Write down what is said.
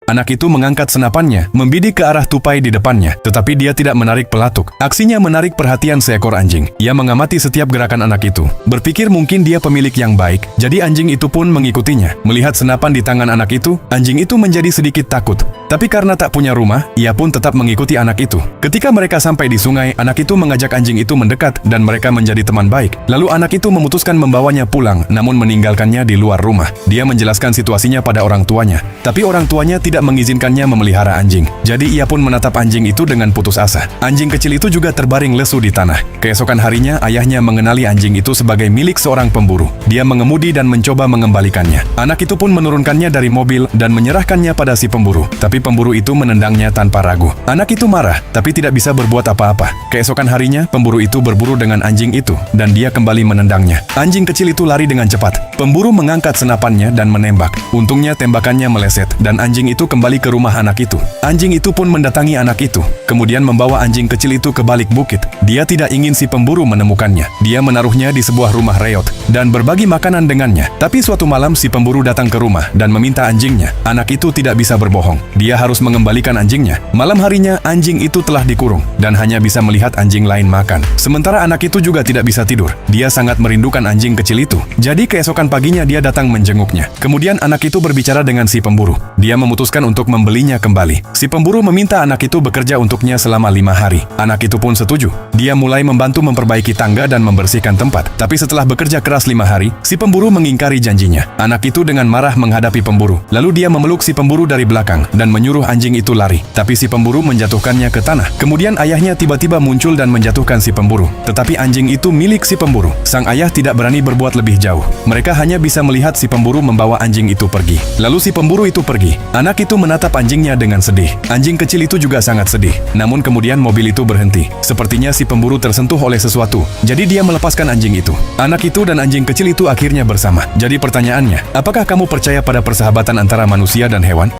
Anak itu mengangkat senapannya, membidik ke arah tupai di depannya, tetapi dia tidak menarik pelatuk. Aksinya menarik perhatian seekor anjing. Ia mengamati setiap gerakan anak itu. Berpikir mungkin dia pemilik yang baik, jadi anjing itu pun mengikutinya. Melihat senapan di tangan anak itu, anjing itu menjadi sedikit takut. Tapi karena tak punya rumah, ia pun tetap mengikuti anak itu. Ketika mereka sampai di sungai, anak itu mengajak anjing itu mendekat dan mereka menjadi teman baik. Lalu anak itu memutuskan membawanya pulang, namun meninggalkannya di luar rumah. Dia menjelaskan situasinya pada orang tuanya, tapi orang tuanya tidak mengizinkannya memelihara anjing. Jadi ia pun menatap anjing itu dengan putus asa. Anjing kecil itu juga terbaring lesu di tanah. Keesokan harinya, ayahnya mengenali anjing itu sebagai milik seorang pemburu. Dia mengemudi dan mencoba mengembalikannya. Anak itu pun menurunkannya dari mobil dan menyerahkannya pada si pemburu. Tapi pemburu itu menendangnya tanpa ragu. Anak itu marah, tapi tidak bisa berbuat apa-apa. Keesokan harinya, pemburu itu berburu dengan anjing itu, dan dia kembali menendangnya. Anjing kecil itu lari dengan cepat. Pemburu mengangkat senapannya dan menembak. Untungnya tembakannya meleset, dan anjing itu kembali ke rumah anak itu. Anjing itu pun mendatangi anak itu, kemudian membawa anjing kecil itu ke balik bukit. Dia tidak ingin si pemburu menemukannya. Dia menaruhnya di sebuah rumah reot, dan berbagi makanan dengannya. Tapi suatu malam si pemburu datang ke rumah dan meminta anjingnya. Anak itu tidak bisa berbohong. Dia harus mengembalikan anjingnya. Malam harinya, anjing itu telah dikurung, dan hanya bisa melihat anjing lain makan. Sementara anak itu juga tidak bisa tidur. Dia sangat merindukan anjing kecil itu. Jadi keesokan paginya dia datang menjenguknya. Kemudian anak itu berbicara dengan si pemburu. Dia memutuskan untuk membelinya kembali. Si pemburu meminta anak itu bekerja untuknya selama 5 hari. Anak itu pun setuju. Dia mulai membantu memperbaiki tangga dan membersihkan tempat. Tapi setelah bekerja keras 5 hari, si pemburu mengingkari janjinya. Anak itu dengan marah menghadapi pemburu. Lalu dia memeluk si pemburu dari belakang dan menyuruh anjing itu lari. Tapi si pemburu menjatuhkannya ke tanah. Kemudian ayahnya tiba-tiba muncul dan menjatuhkan si pemburu. Tetapi anjing itu milik si pemburu. Sang ayah tidak berani berbuat lebih jauh. Mereka hanya bisa melihat si pemburu membawa anjing itu pergi. Lalu si pemburu itu pergi. Anak itu menatap anjingnya dengan sedih. Anjing kecil itu juga sangat sedih. Namun kemudian mobil itu berhenti. Sepertinya si pemburu tersentuh oleh sesuatu. Jadi dia melepaskan anjing itu. Anak itu dan anjing kecil itu akhirnya bersama. Jadi pertanyaannya, apakah kamu percaya pada persahabatan antara manusia dan hewan?